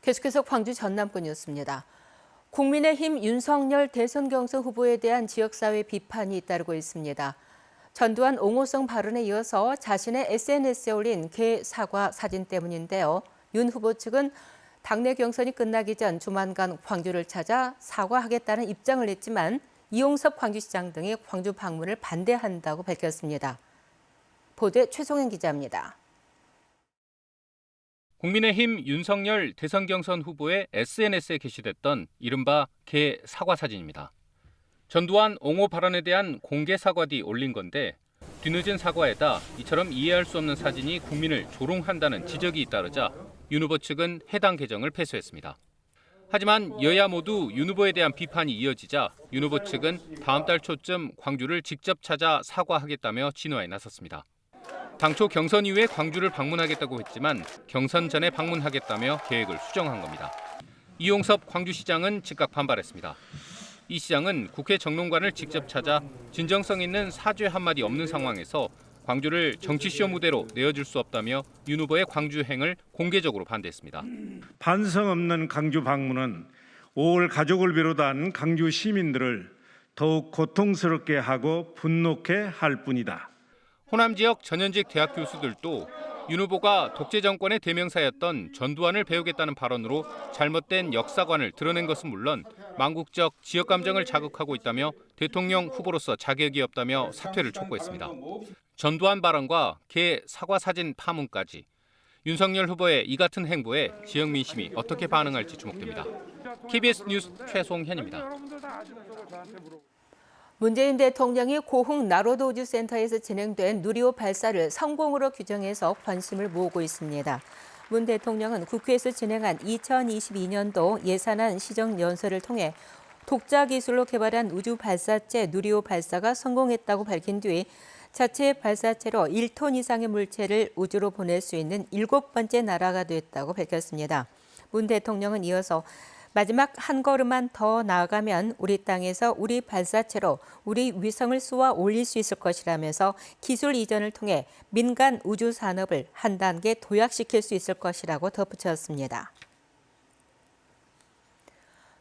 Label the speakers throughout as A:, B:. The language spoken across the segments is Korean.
A: 계속해서 광주 전남권 뉴스입니다. 국민의힘 윤석열 대선 경선 후보에 대한 지역사회 비판이 잇따르고 있습니다. 전두환 옹호성 발언에 이어서 자신의 SNS에 올린 개 사과 사진 때문인데요. 윤 후보 측은 당내 경선이 끝나기 전 조만간 광주를 찾아 사과하겠다는 입장을 냈지만 이용섭 광주시장 등이 광주 방문을 반대한다고 밝혔습니다. 보도에 최송현 기자입니다.
B: 국민의힘 윤석열 대선 경선 후보의 SNS에 게시됐던 이른바 개 사과 사진입니다. 전두환 옹호 발언에 대한 공개 사과 뒤 올린 건데 뒤늦은 사과에다 이처럼 이해할 수 없는 사진이 국민을 조롱한다는 지적이 잇따르자 윤 후보 측은 해당 계정을 패소했습니다. 하지만 여야 모두 윤 후보에 대한 비판이 이어지자 윤 후보 측은 다음 달 초쯤 광주를 직접 찾아 사과하겠다며 진화에 나섰습니다. 당초 경선 이후에 광주를 방문하겠다고 했지만 경선 전에 방문하겠다며 계획을 수정한 겁니다. 이용섭 광주시장은 즉각 반발했습니다. 이 시장은 국회 정론관을 직접 찾아 진정성 있는 사죄 한마디 없는 상황에서 광주를 정치쇼 무대로 내어줄 수 없다며 윤 후보의 광주행을 공개적으로 반대했습니다.
C: 반성 없는 광주 방문은 5월 가족을 비롯한 광주 시민들을 더욱 고통스럽게 하고 분노케 할 뿐이다.
B: 호남 지역 전현직 대학 교수들도 윤 후보가 독재 정권의 대명사였던 전두환을 배우겠다는 발언으로 잘못된 역사관을 드러낸 것은 물론 망국적 지역 감정을 자극하고 있다며 대통령 후보로서 자격이 없다며 사퇴를 촉구했습니다. 전두환 발언과 개 사과 사진 파문까지 윤석열 후보의 이 같은 행보에 지역 민심이 어떻게 반응할지 주목됩니다. KBS 뉴스 최송현입니다.
A: 문재인 대통령이 고흥 나로도 우주센터에서 진행된 누리호 발사를 성공으로 규정해서 관심을 모으고 있습니다. 문 대통령은 국회에서 진행한 2022년도 예산안 시정연설을 통해 독자 기술로 개발한 우주 발사체 누리호 발사가 성공했다고 밝힌 뒤 자체 발사체로 1톤 이상의 물체를 우주로 보낼 수 있는 7번째 나라가 됐다고 밝혔습니다. 문 대통령은 이어서 마지막 한 걸음만 더 나아가면 우리 땅에서 우리 발사체로 우리 위성을 쏘아 올릴 수 있을 것이라면서 기술 이전을 통해 민간 우주 산업을 한 단계 도약시킬 수 있을 것이라고 덧붙였습니다.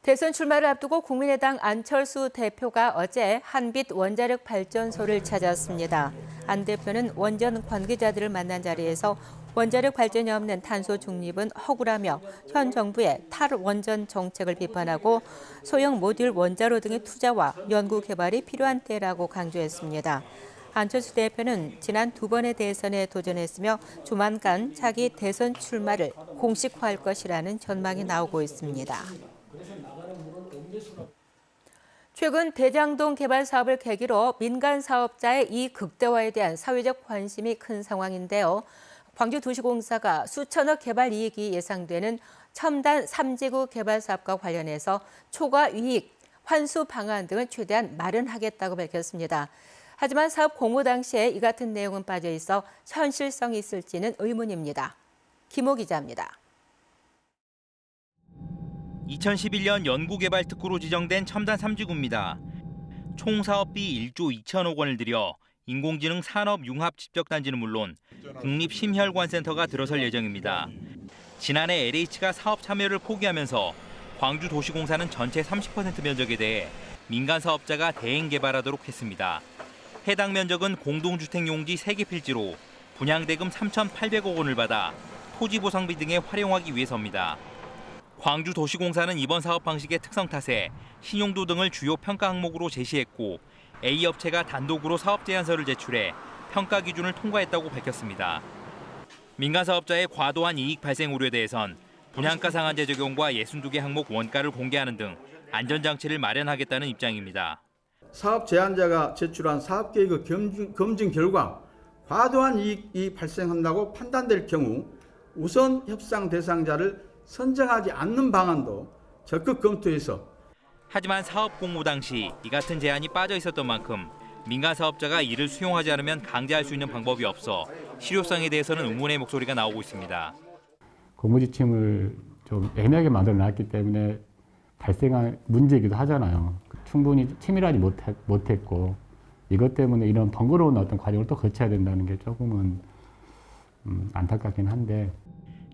A: 대선 출마를 앞두고 국민의당 안철수 대표가 어제 한빛 원자력 발전소를 찾았습니다. 안 대표는 원전 관계자들을 만난 자리에서 원자력 발전이 없는 탄소 중립은 허구라며 현 정부의 탈원전 정책을 비판하고 소형 모듈 원자로 등의 투자와 연구 개발이 필요한 때라고 강조했습니다. 안철수 대표는 지난 2번의 대선에 도전했으며 조만간 자기 대선 출마를 공식화할 것이라는 전망이 나오고 있습니다. 최근 대장동 개발 사업을 계기로 민간 사업자의 이익 극대화에 대한 사회적 관심이 큰 상황인데요. 광주도시공사가 수천억 개발 이익이 예상되는 첨단 3지구 개발 사업과 관련해서 초과 이익, 환수 방안 등을 최대한 마련하겠다고 밝혔습니다. 하지만 사업 공모 당시에 이 같은 내용은 빠져 있어 현실성이 있을지는 의문입니다. 김호 기자입니다.
D: 2011년 연구개발특구로 지정된 첨단 3지구입니다. 총 사업비 1조 2천억 원을 들여 인공지능 산업융합집적단지는 물론 국립심혈관센터가 들어설 예정입니다. 지난해 LH가 사업 참여를 포기하면서 광주도시공사는 전체 30% 면적에 대해 민간 사업자가 대행 개발하도록 했습니다. 해당 면적은 공동주택용지 3개 필지로 분양대금 3,800억 원을 받아 토지보상비 등에 활용하기 위해서입니다. 광주도시공사는 이번 사업 방식의 특성 탓에 신용도 등을 주요 평가 항목으로 제시했고 A업체가 단독으로 사업 제안서를 제출해 평가 기준을 통과했다고 밝혔습니다. 민간 사업자의 과도한 이익 발생 우려에 대해선 분양가 상한제 적용과 62개 항목 원가를 공개하는 등 안전장치를 마련하겠다는 입장입니다.
E: 사업 제안자가 제출한 사업계획의 검증 결과 과도한 이익이 발생한다고 판단될 경우 우선 협상 대상자를 선정하지 않는 방안도 적극 검토해서
D: 하지만 사업 공모 당시 이 같은 제안이 빠져 있었던 만큼 민간 사업자가 이를 수용하지 않으면 강제할 수 있는 방법이 없어 실효성에 대해서는 의문의 목소리가 나오고 있습니다.
F: 공모지침을 좀 애매하게 만들어놨기 때문에 발생한 문제이기도 하잖아요. 충분히 치밀하지 못했고 이것 때문에 이런 번거로운 어떤 과정을 또 거쳐야 된다는 게 조금은 안타깝긴 한데.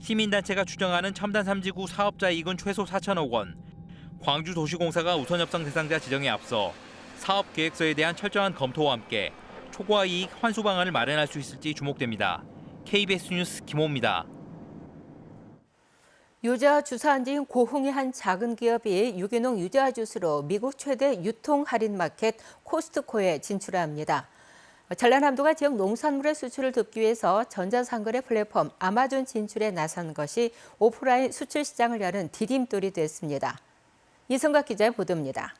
D: 시민단체가 추정하는 첨단 3지구 사업자 이익은 최소 4천억 원. 광주도시공사가 우선협상 대상자 지정에 앞서 사업 계획서에 대한 철저한 검토와 함께 초과 이익 환수 방안을 마련할 수 있을지 주목됩니다. KBS 뉴스 김호입니다.
A: 유자 주산지인 고흥의 한 작은 기업이 유기농 유자 주스로 미국 최대 유통 할인 마켓 코스트코에 진출합니다. 전라남도가 지역 농산물의 수출을 돕기 위해서 전자상거래 플랫폼 아마존 진출에 나선 것이 오프라인 수출 시장을 여는 디딤돌이 됐습니다. 이성각 기자의 보도입니다.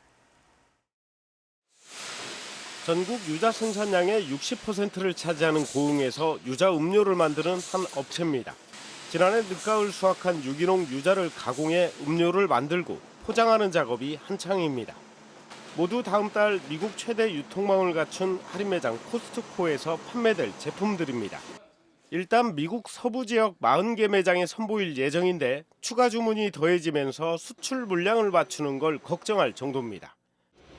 G: 전국 유자 생산량의 60%를 차지하는 고흥에서 유자 음료를 만드는 한 업체입니다. 지난해 늦가을 수확한 유기농 유자를 가공해 음료를 만들고 포장하는 작업이 한창입니다. 모두 다음 달 미국 최대 유통망을 갖춘 할인 매장 코스트코에서 판매될 제품들입니다. 일단 미국 서부 지역 40개 매장에 선보일 예정인데 추가 주문이 더해지면서 수출 물량을 맞추는 걸 걱정할 정도입니다.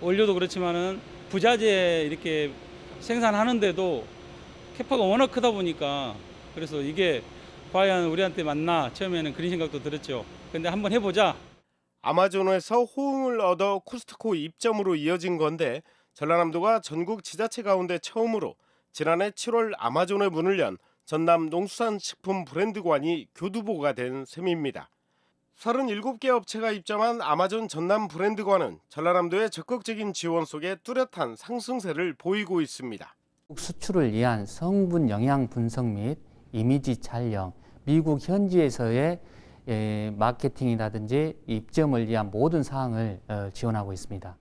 H: 원료도 그렇지만은 부자재 이렇게 생산하는데도 캐파가 워낙 크다 보니까 그래서 이게 과연 우리한테 맞나 처음에는 그런 생각도 들었죠. 근데 한번 해보자.
G: 아마존에서 호응을 얻어 코스트코 입점으로 이어진 건데 전라남도가 전국 지자체 가운데 처음으로 지난해 7월 아마존에 문을 연 전남 농수산식품 브랜드관이 교두보가 된 셈입니다. 37개 업체가 입점한 아마존 전남 브랜드관은 전라남도의 적극적인 지원 속에 뚜렷한 상승세를 보이고 있습니다.
I: 수출을 위한 성분 영양 분석 및 이미지 촬영, 미국 현지에서의 마케팅이라든지 입점을 위한 모든 사항을 지원하고 있습니다.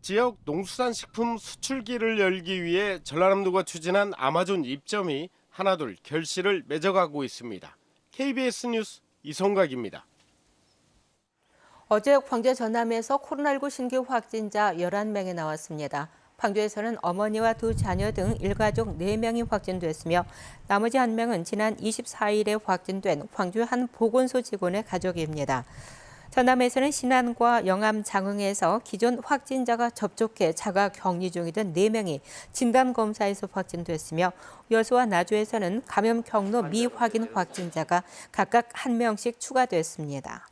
G: 지역 농수산식품 수출기를 열기 위해 전라남도가 추진한 아마존 입점이 하나둘 결실을 맺어가고 있습니다. KBS 뉴스 이성각입니다.
A: 어제 광주 전남에서 코로나19 신규 확진자 11명이 나왔습니다. 광주에서는 어머니와 두 자녀 등 일가족 4명이 확진됐으며 나머지 1명은 지난 24일에 확진된 광주 한 보건소 직원의 가족입니다. 전남에서는 신안과 영암, 장흥에서 기존 확진자가 접촉해 자가 격리 중이던 4명이 진단검사에서 확진됐으며 여수와 나주에서는 감염 경로 미확인 확진자가 각각 1명씩 추가됐습니다.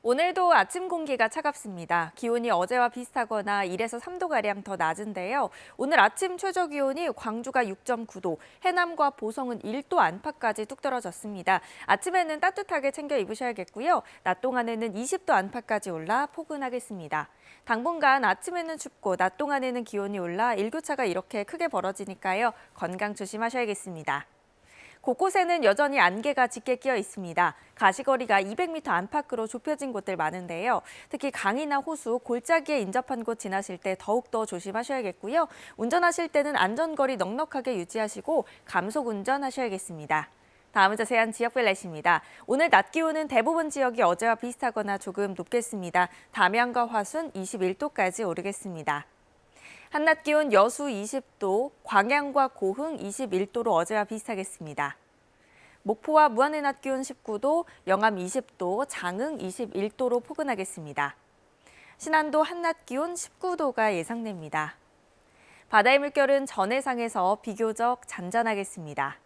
J: 오늘도 아침 공기가 차갑습니다. 기온이 어제와 비슷하거나 1에서 3도가량 더 낮은데요. 오늘 아침 최저 기온이 광주가 6.9도, 해남과 보성은 1도 안팎까지 뚝 떨어졌습니다. 아침에는 따뜻하게 챙겨 입으셔야겠고요. 낮 동안에는 20도 안팎까지 올라 포근하겠습니다. 당분간 아침에는 춥고 낮 동안에는 기온이 올라 일교차가 이렇게 크게 벌어지니까요. 건강 조심하셔야겠습니다. 곳곳에는 여전히 안개가 짙게 끼어 있습니다. 가시거리가 200m 안팎으로 좁혀진 곳들 많은데요. 특히 강이나 호수, 골짜기에 인접한 곳 지나실 때 더욱더 조심하셔야겠고요. 운전하실 때는 안전거리 넉넉하게 유지하시고 감속 운전하셔야겠습니다. 다음은 자세한 지역별 날씨입니다. 오늘 낮 기온은 대부분 지역이 어제와 비슷하거나 조금 높겠습니다. 담양과 화순 21도까지 오르겠습니다. 한낮 기온 여수 20도, 광양과 고흥 21도로 어제와 비슷하겠습니다. 목포와 무안의 낮 기온 19도, 영암 20도, 장흥 21도로 포근하겠습니다. 신안도 한낮 기온 19도가 예상됩니다. 바다의 물결은 전해상에서 비교적 잔잔하겠습니다.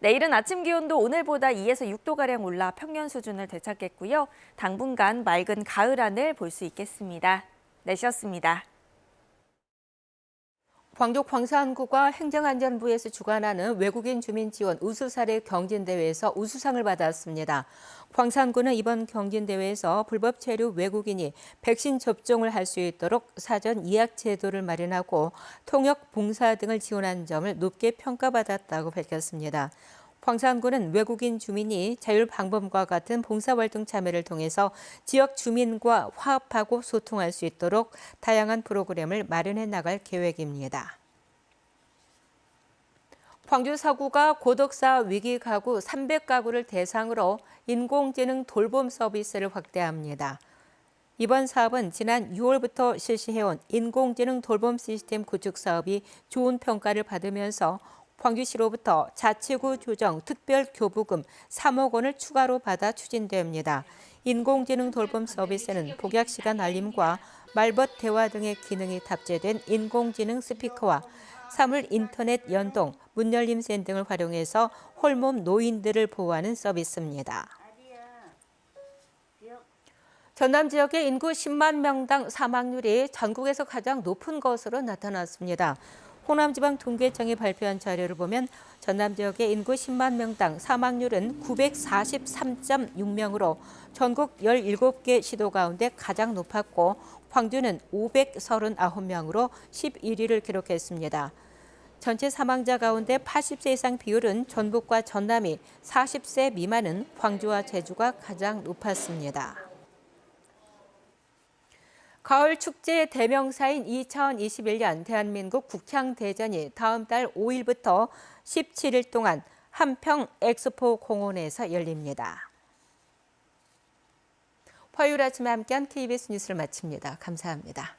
J: 내일은 아침 기온도 오늘보다 2에서 6도가량 올라 평년 수준을 되찾겠고요. 당분간 맑은 가을 하늘 볼 수 있겠습니다. 날씨였습니다.
A: 광주 광산구가 행정안전부에서 주관하는 외국인 주민 지원 우수사례 경진대회에서 우수상을 받았습니다. 광산구는 이번 경진대회에서 불법 체류 외국인이 백신 접종을 할 수 있도록 사전 예약 제도를 마련하고 통역 봉사 등을 지원한 점을 높게 평가받았다고 밝혔습니다. 광산구는 외국인 주민이 자율방범과 같은 봉사활동 참여를 통해서 지역 주민과 화합하고 소통할 수 있도록 다양한 프로그램을 마련해 나갈 계획입니다. 광주 서구가 고독사 위기 가구 300가구를 대상으로 인공지능 돌봄 서비스를 확대합니다. 이번 사업은 지난 6월부터 실시해온 인공지능 돌봄 시스템 구축 사업이 좋은 평가를 받으면서 광주시로부터 자치구 조정 특별교부금 3억 원을 추가로 받아 추진됩니다. 인공지능 돌봄 서비스는 복약시간 알림과 말벗 대화 등의 기능이 탑재된 인공지능 스피커와 사물 인터넷 연동, 문열림센 등을 활용해서 홀몸 노인들을 보호하는 서비스입니다. 전남 지역의 인구 10만 명당 사망률이 전국에서 가장 높은 것으로 나타났습니다. 호남지방 통계청이 발표한 자료를 보면 전남 지역의 인구 10만 명당 사망률은 943.6명으로 전국 17개 시도 가운데 가장 높았고 광주는 539명으로 11위를 기록했습니다. 전체 사망자 가운데 80세 이상 비율은 전북과 전남이 40세 미만은 광주와 제주가 가장 높았습니다. 가을 축제의 대명사인 2021년 대한민국 국향대전이 다음 달 5일부터 17일 동안 한평 엑스포 공원에서 열립니다. 화요일 아침에 함께한 KBS 뉴스를 마칩니다. 감사합니다.